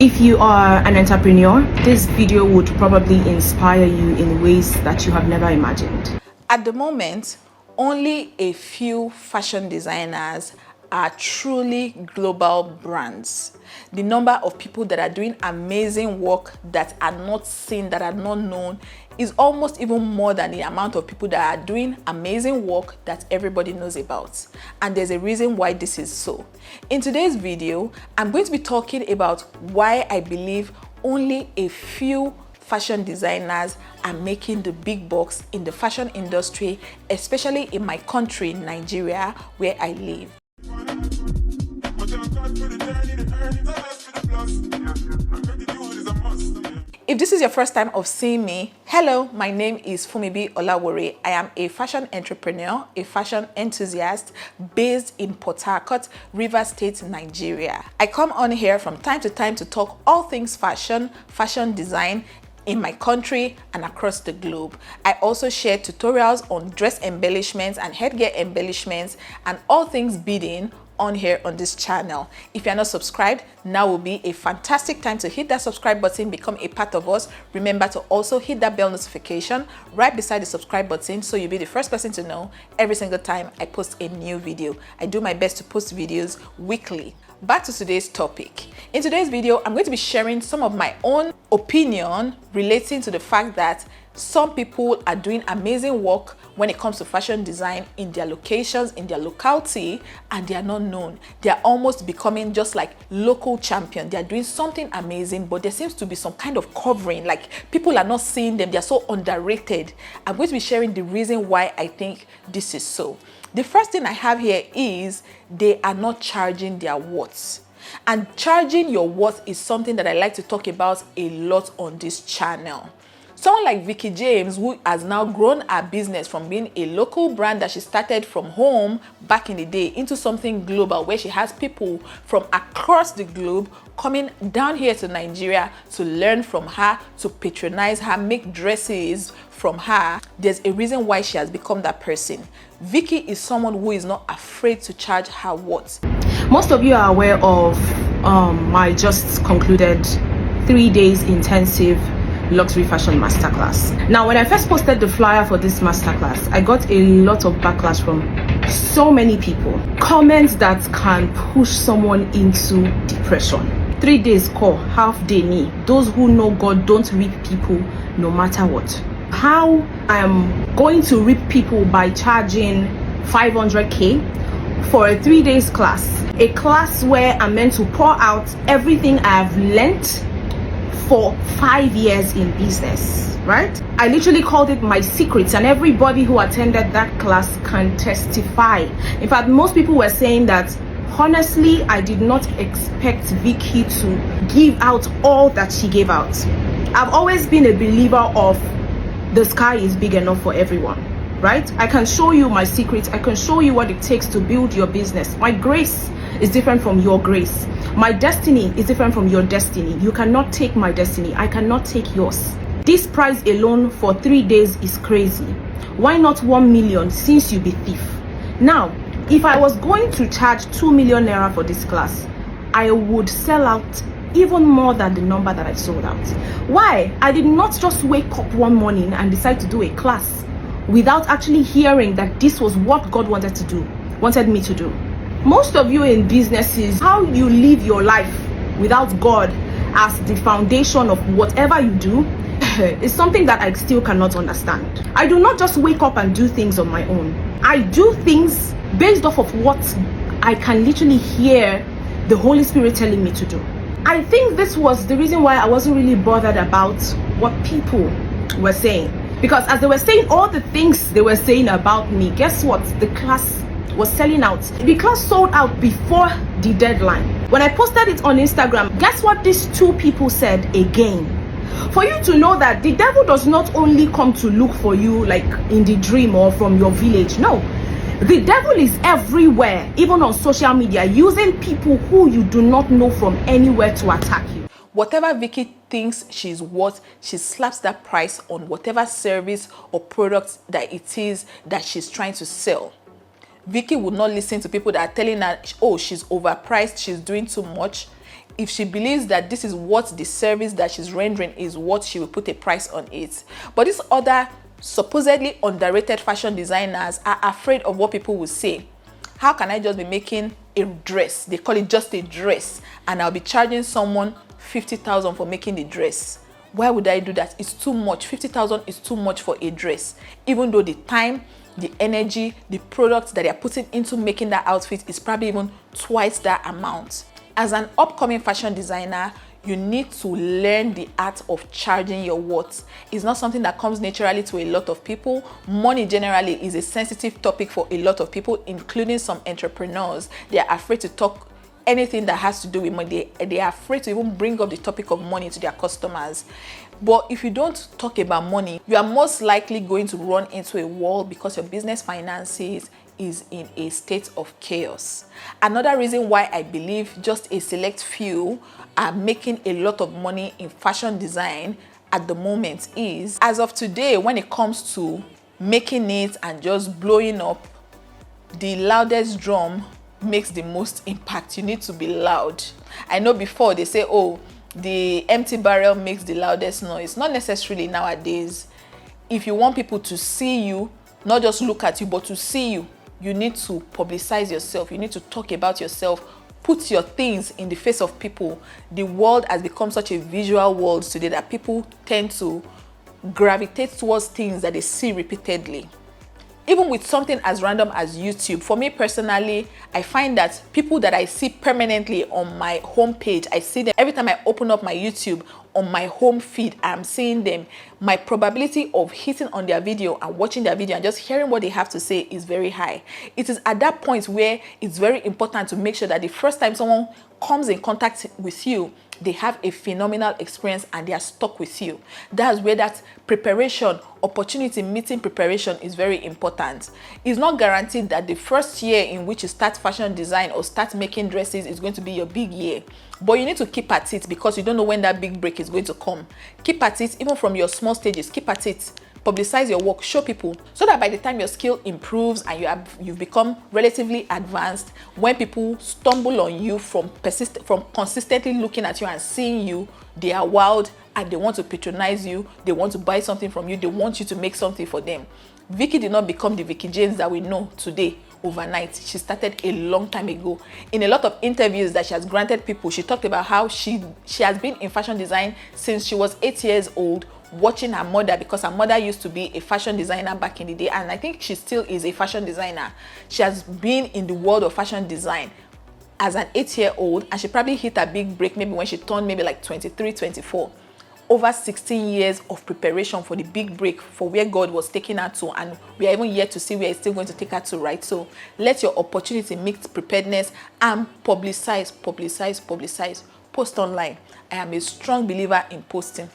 If you are an entrepreneur, this video would probably inspire you in ways that you have never imagined. At the moment, only a few fashion designers are truly global brands. The number of people that are doing amazing work that are not seen, that are not known, is almost even more than the amount of people that are doing amazing work that everybody knows about. And there's a reason why this is so. In today's video, I'm going to be talking about why I believe only a few fashion designers are making the big bucks in the fashion industry, especially in my country, Nigeria, where I live. If this is your first time of seeing me, hello, my name is Funmibi Olawore. I am a fashion entrepreneur, a fashion enthusiast based in Port Harcourt, Rivers State, Nigeria. I come on here from time to time to talk all things fashion, fashion design, in my country and across the globe. I also share tutorials on dress embellishments and headgear embellishments and all things beading on here on this channel. If you're not subscribed, now will be a fantastic time to hit that subscribe button, become a part of us. Remember to also hit that bell notification right beside the subscribe button so you'll be the first person to know every single time I post a new video. I do my best to post videos weekly. Back to today's topic. In today's video, I'm going to be sharing some of my own opinion relating to the fact that some people are doing amazing work when it comes to fashion design in their locations, in their locality, and they are not known. They are almost becoming just like local champion. They are doing something amazing, but there seems to be some kind of covering, like people are not seeing them. They are so underrated. I'm going to be sharing the reason why I think this is so. The first thing I have here is they are not charging their worth. And charging your worth is something that I like to talk about a lot on this channel. Someone like Vicky James, who has now grown her business from being a local brand that she started from home back in the day into something global, where she has people from across the globe coming down here to Nigeria to learn from her, to patronize her, make dresses from her. There's a reason why she has become that person. Vicky is someone who is not afraid to charge her worth. Most of you are aware of my just concluded 3 days intensive luxury fashion masterclass. Now, when I first posted the flyer for this masterclass, I got a lot of backlash from so many people. Comments that can push someone into depression. 3 days call, half day knee. Those who know God don't reap people no matter what. How I am going to reap people by charging 500k for a 3 days class, a class where I'm meant to pour out everything I've learnt for 5 years in business, right? I literally called it my secrets, and everybody who attended that class can testify. In fact, most people were saying that honestly, I did not expect Vicky to give out all that she gave out. I've always been a believer of the sky is big enough for everyone, right? I can show you my secrets. I can show you what it takes to build your business. My grace is different from your grace. My destiny is different from your destiny. You cannot take my destiny. I cannot take yours. This price alone for 3 days is crazy. Why not 1 million since you be thief? Now, if I was going to charge 2 million naira for this class, I would sell out even more than the number that I sold out. Why? I did not just wake up one morning and decide to do a class without actually hearing that this was what God wanted me to do. Most of you in businesses, how you live your life without God as the foundation of whatever you do is something that I still cannot understand. I do not just wake up and do things on my own. I do things based off of what I can literally hear the Holy Spirit telling me to do. I think this was the reason why I wasn't really bothered about what people were saying. Because as they were saying all the things they were saying about me, guess what? The class was selling out. The class sold out before the deadline. When I posted it on Instagram, guess what these two people said again? For you to know that the devil does not only come to look for you like in the dream or from your village. No, the devil is everywhere, even on social media, using people who you do not know from anywhere to attack you. Whatever Vicky thinks she's worth, she slaps that price on whatever service or product that it is that she's trying to sell. Vicky would not listen to people that are telling her, oh, she's overpriced, she's doing too much. if she believes that this is what the service that she's rendering is, what she will put a price on it. But these other supposedly underrated fashion designers are afraid of what people will say. How can I just be making a dress? They call it just a dress, and I'll be charging someone 50,000 for making the dress. Why would I do that? It's too much. 50,000 is too much for a dress, even though the time, the energy, the products that they are putting into making that outfit is probably even twice that amount. As an upcoming fashion designer, you need to learn the art of charging your worth. It's not something that comes naturally to a lot of people. Money generally is a sensitive topic for a lot of people, including some entrepreneurs. They are afraid to talk anything that has to do with money. They are afraid to even bring up the topic of money to their customers. But if you don't talk about money, you are most likely going to run into a wall because your business finances is in a state of chaos. Another reason why I believe just a select few are making a lot of money in fashion design at the moment is, as of today, when it comes to making it and just blowing up, the loudest drum makes the most impact. You need to be loud. I know before they say, oh, the empty barrel makes the loudest noise. Not necessarily nowadays. If you want people to see you, not just look at you, but to see you, you need to publicize yourself. You need to talk about yourself. Put your things in the face of people. The world has become such a visual world today that people tend to gravitate towards things that they see repeatedly. Even with something as random as YouTube, for me personally, I find that people that I see permanently on my homepage, I see them every time I open up my YouTube. On my home feed, I'm seeing them. My probability of hitting on their video and watching their video and just hearing what they have to say is very high. It is at that point where it's very important to make sure that the first time someone comes in contact with you, they have a phenomenal experience and they are stuck with you. That's where that preparation, opportunity meeting preparation is very important. It's not guaranteed that the first year in which you start fashion design or start making dresses is going to be your big year. But you need to keep at it because you don't know when that big break is going to come. Keep at it, even from your small stages, keep at it. Publicize your work, show people, so that by the time your skill improves and you've become relatively advanced, when people stumble on you from consistently looking at you and seeing you, they are wild and they want to patronize you, they want to buy something from you, they want you to make something for them. Vicky did not become the Vicky James that we know today overnight. She started a long time ago. In a lot of interviews that she has granted people, she talked about how she has been in fashion design since she was 8 years old, watching her mother, because her mother used to be a fashion designer back in the day, and I think she still is a fashion designer. She has been in the world of fashion design as an 8-year-old, and she probably hit a big break maybe when she turned maybe like 23, 24. Over 16 years of preparation for the big break, for where God was taking her to, and we are even yet to see where He's still going to take her to, right? So let your opportunity meet preparedness and publicize. Post online. I am a strong believer in posting.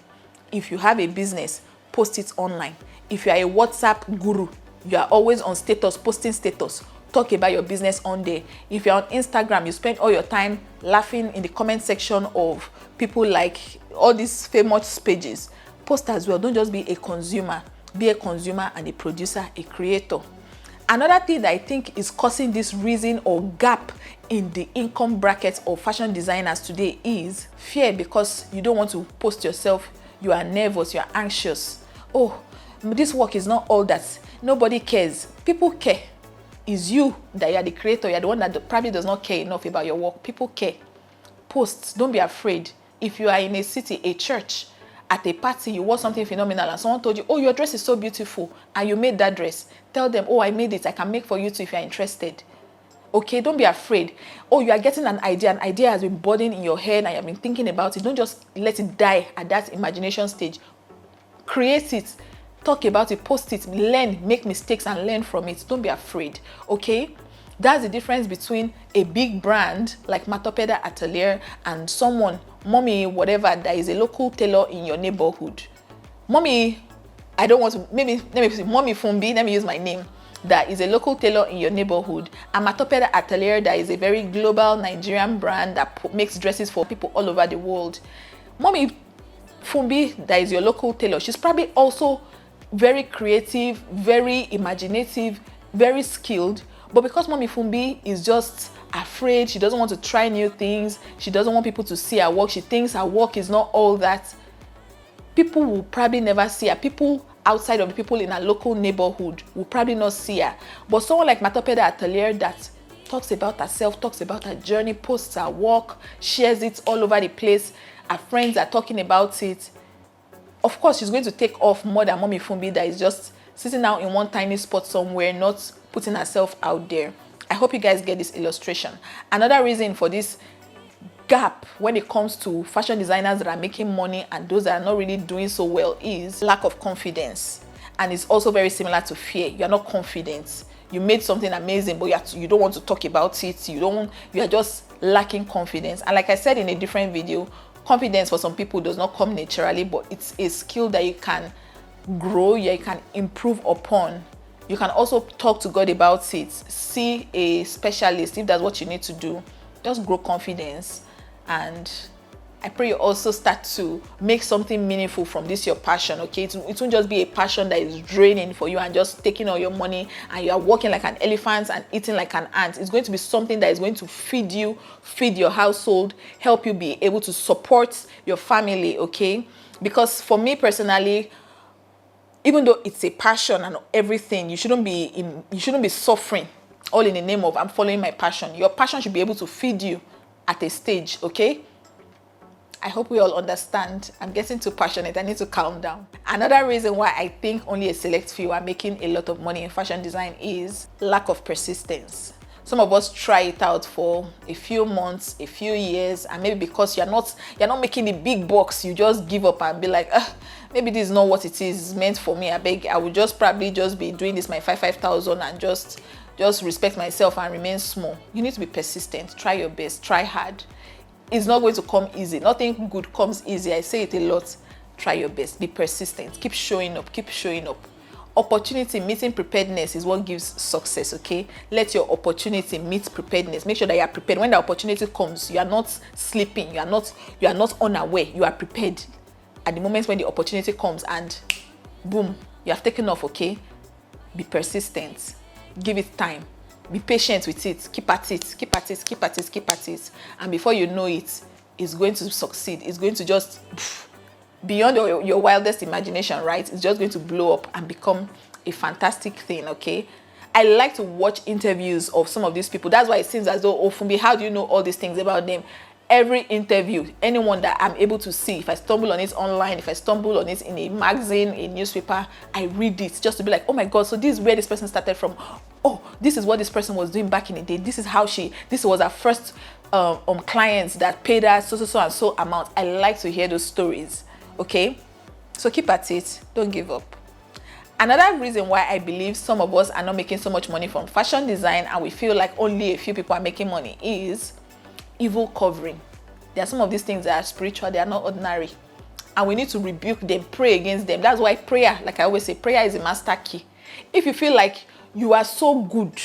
If you have a business, post it online. If you are a WhatsApp guru, you are always on status, posting status. Talk about your business on there. If you're on Instagram, you spend all your time laughing in the comment section of people like all these famous pages. Post as well. Don't just be a consumer. Be a consumer and a producer, a creator. Another thing that I think is causing this reason or gap in the income brackets of fashion designers today is fear, because you don't want to post yourself. You are nervous, you are anxious. Oh, this work is not all that. Nobody cares. People care. It's you that you are the creator. You are the one that probably does not care enough about your work. People care. Post. Don't be afraid. If you are in a city, a church, at a party, you wore something phenomenal and someone told you, oh, your dress is so beautiful, and you made that dress. Tell them, oh, I made it. I can make for you too if you're interested. Okay, don't be afraid. Oh, you are getting an idea has been burning in your head and you have been thinking about it. Don't just let it die at that imagination stage. Create it, talk about it, post it, learn, make mistakes and learn from it. Don't be afraid, okay? That's the difference between a big brand like Matopeda Atelier and someone, mommy, whatever, that is a local tailor in your neighborhood. Mommy, I don't want to, maybe mommy Funbi, let me use my name. That is a local tailor in your neighborhood, and Matopeda Atelier, that is a very global Nigerian brand that makes dresses for people all over the world. Mommy Funbi, that is your local tailor, she's probably also very creative, very imaginative, very skilled, but because Mommy Funbi is just afraid. She doesn't want to try new things. She doesn't want people to see her work. She thinks her work is not all that. People will probably never see her. People outside of the people in her local neighborhood will probably not see her. But someone like Matopeda Atelier that talks about herself, talks about her journey, posts her work, shares it all over the place. Her friends are talking about it. Of course, she's going to take off more than Mommy Funbi that is just sitting down in one tiny spot somewhere, not putting herself out there. I hope you guys get this illustration. Another reason for this gap when it comes to fashion designers that are making money and those that are not really doing so well is lack of confidence. And it's also very similar to fear. You're not confident. You made something amazing, but you don't want to talk about it. You are just lacking confidence. And like I said in a different video, confidence for some people does not come naturally, but it's a skill that you can grow, you can improve upon. You can also talk to God about it. See a specialist if that's what you need to do. Just grow confidence. And I pray you also start to make something meaningful from this, your passion, okay? It won't just be a passion that is draining for you and just taking all your money and you are working like an elephant and eating like an ant. It's going to be something that is going to feed you, feed your household, help you be able to support your family, okay? Because for me personally, even though it's a passion and everything, you shouldn't be suffering all in the name of I'm following my passion. Your passion should be able to feed you at a stage, okay? I hope we all understand. I'm getting too passionate. I need to calm down. Another reason why I think only a select few are making a lot of money in fashion design is lack of persistence. Some of us try it out for a few months, a few years, and maybe because you're not making the big bucks, you just give up and be like, maybe this is not what it is meant for me. I will probably be doing this my 5,000 and just respect myself and remain small. You need to be persistent. Try your best. Try hard. It's not going to come easy. Nothing good comes easy. I say it a lot. Try your best. Be persistent. Keep showing up. Keep showing up. Opportunity meeting preparedness is what gives success, okay? Let your opportunity meet preparedness. Make sure that you are prepared. When the opportunity comes, you are not sleeping. You are not unaware. You are prepared at the moment when the opportunity comes and boom, you have taken off, okay? Be persistent. Give it time. Be patient with it. Keep at it. Keep at it. Keep at it. Keep at it. And before you know it, it's going to succeed. It's going to just beyond your wildest imagination, right? It's just going to blow up and become a fantastic thing, okay? I like to watch interviews of some of these people. That's why it seems as though, oh, Funbi, how do you know all these things about them? Every interview, anyone that I'm able to see, if I stumble on it online, if I stumble on it in a magazine, a newspaper, I read it just to be like, oh my God, so this is where this person started from. Oh, this is what this person was doing back in the day. This was her first clients that paid her so and so amount. I like to hear those stories, okay? So keep at it. Don't give up. Another reason why I believe some of us are not making so much money from fashion design and we feel like only a few people are making money is evil covering. There are some of these things that are spiritual, they are not ordinary. And we need to rebuke them, pray against them. That's why prayer, like I always say, prayer is a master key. If you feel like you are so good,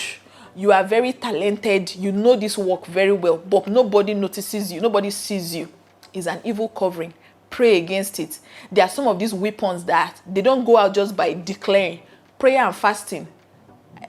you are very talented, you know this work very well, but nobody notices you, nobody sees you, it's an evil covering. Pray against it. There are some of these weapons that they don't go out just by declaring. Prayer and fasting.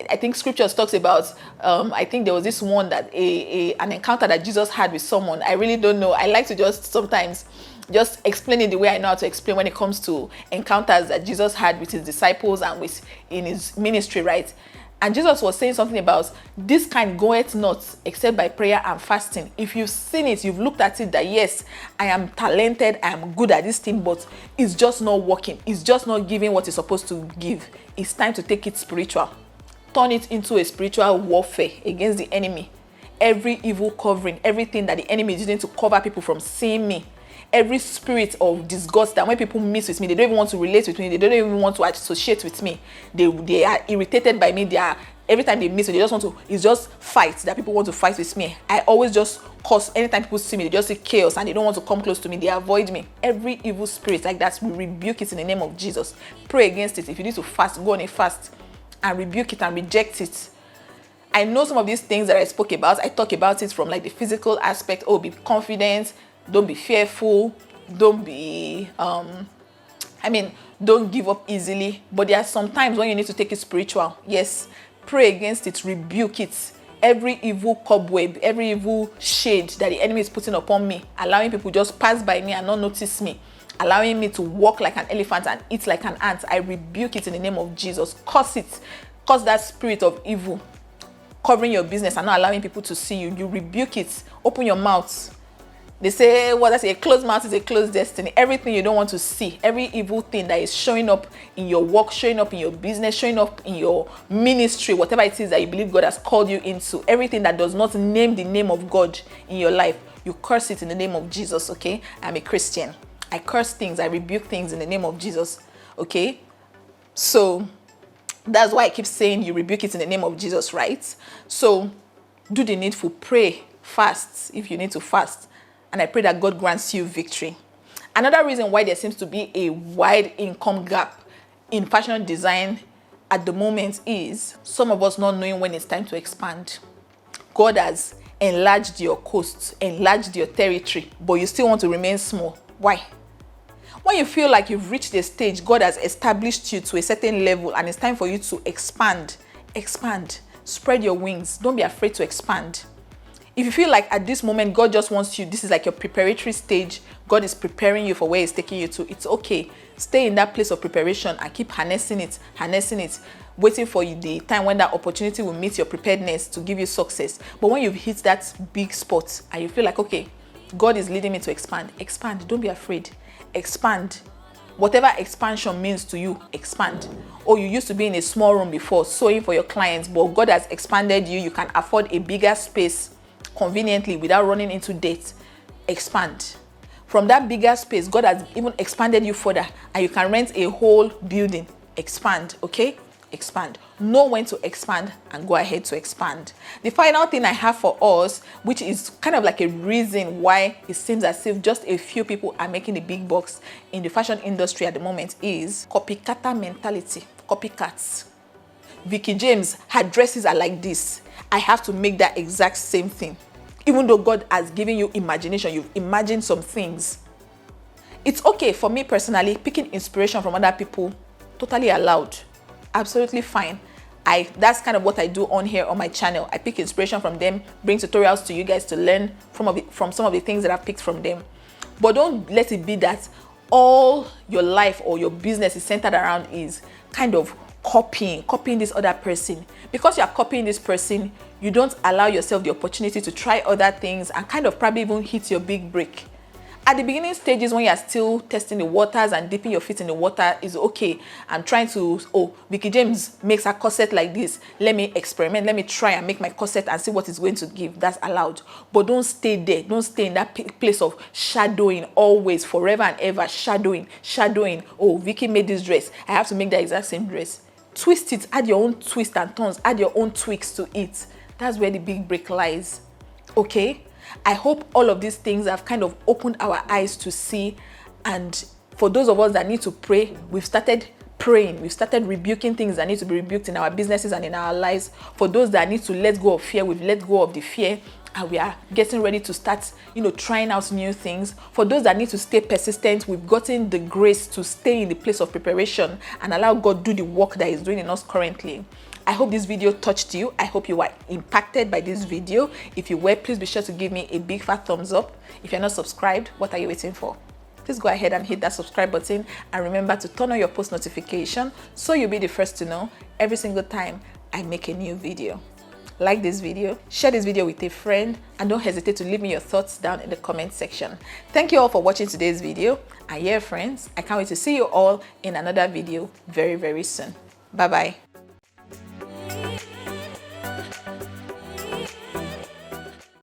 I think scriptures talks about, I think there was this one that an encounter that Jesus had with someone. I really don't know. I like to just sometimes just explain it the way I know how to explain when it comes to encounters that Jesus had with his disciples and in his ministry, right? And Jesus was saying something about this kind goeth not except by prayer and fasting. If you've seen it, you've looked at it that yes, I am talented, I am good at this thing, but it's just not working. It's just not giving what it's supposed to give. It's time to take it spiritual. Turn it into a spiritual warfare against the enemy. Every evil covering, everything that the enemy is using to cover people from seeing me. Every spirit of disgust that when people meet with me, they don't even want to relate with me. They don't even want to associate with me. They are irritated by me. Every time they meet me, they just want to, it's just fight that people want to fight with me. I always just cause, anytime people see me, they just see chaos and they don't want to come close to me. They avoid me. Every evil spirit like that, we rebuke it in the name of Jesus. Pray against it. If you need to fast, go on a fast and rebuke it and reject it. I know some of these things that I spoke about, I talk about it from like the physical aspect. Oh, be confident. Don't be fearful. Don't be, don't give up easily. But there are some times when you need to take it spiritual. Yes, pray against it, rebuke it. every evil cobweb, every evil shade that the enemy is putting upon me, allowing people just pass by me and not notice me, allowing me to walk like an elephant and eat like an ant, I rebuke it in the name of Jesus. Curse it. Curse that spirit of evil covering your business and not allowing people to see you. You rebuke it. Open your mouth. They say, what I say, a closed mouth is a closed destiny. Everything you don't want to see, every evil thing that is showing up in your work, showing up in your business, showing up in your ministry, whatever it is that you believe God has called you into, everything that does not name the name of God in your life, you curse it in the name of Jesus, okay? I'm a Christian. I curse things, I rebuke things in the name of Jesus, okay? So that's why I keep saying you rebuke it in the name of Jesus, right? So do the needful, pray, fast if you need to fast. And I pray that God grants you victory. Another reason why there seems to be a wide income gap in fashion design at the moment is some of us not knowing when it's time to expand. God has enlarged your coast, enlarged your territory, but you still want to remain small. Why? When you feel like you've reached a stage, God has established you to a certain level and it's time for you to expand. Expand. Spread your wings. Don't be afraid to expand. If you feel like at this moment God just wants you, this is like your preparatory stage, God is preparing you for where He's taking you to, it's okay. Stay in that place of preparation and keep harnessing it, waiting for you the time when that opportunity will meet your preparedness to give you success. But when you've hit that big spot and you feel like, okay, God is leading me to expand, expand. Don't be afraid. Expand. Whatever expansion means to you, expand. Or you used to be in a small room before, sewing for your clients, but God has expanded you. You can afford a bigger space conveniently without running into debt. Expand. From that bigger space, God has even expanded you further and you can rent a whole building. Expand, okay? Expand. Know when to expand and go ahead to expand. The final thing I have for us, which is kind of like a reason why it seems as if just a few people are making the big bucks in the fashion industry at the moment, is copycat mentality. Copycats. Vicky James, her dresses are like this. I have to make that exact same thing. Even though God has given you imagination, you've imagined some things. It's okay for me personally, picking inspiration from other people, totally allowed. Absolutely fine. That's kind of what I do on here on my channel. I pick inspiration from them, bring tutorials to you guys to learn from some of the things that I've picked from them. But don't let it be that all your life or your business is centered around is kind of copying this other person. Because you are copying this person, you don't allow yourself the opportunity to try other things and kind of probably even hit your big break. At the beginning stages, when you are still testing the waters and dipping your feet in the water, is okay. I'm trying to, Vicky James makes a corset like this. Let me experiment. Let me try and make my corset and see what it's going to give. That's allowed. But don't stay there. Don't stay in that place of shadowing always, forever and ever. Shadowing. Oh, Vicky made this dress. I have to make the exact same dress. Twist it. Add your own twists and turns. Add your own tweaks to it. That's where the big break lies. Okay? I hope all of these things have kind of opened our eyes to see, and for those of us that need to pray, we've started praying. We've started rebuking things that need to be rebuked in our businesses and in our lives. For those that need to let go of fear, we've let go of the fear and we are getting ready to start, trying out new things. For those that need to stay persistent, we've gotten the grace to stay in the place of preparation and allow God do the work that He's doing in us currently. I hope this video touched you. I hope you were impacted by this video. If you were, please be sure to give me a big fat thumbs up. If you're not subscribed, what are you waiting for? Please go ahead and hit that subscribe button and remember to turn on your post notification so you'll be the first to know every single time I make a new video. Like this video, share this video with a friend, and don't hesitate to leave me your thoughts down in the comment section. Thank you all for watching today's video. And yeah, friends, I can't wait to see you all in another video very, very soon. Bye-bye.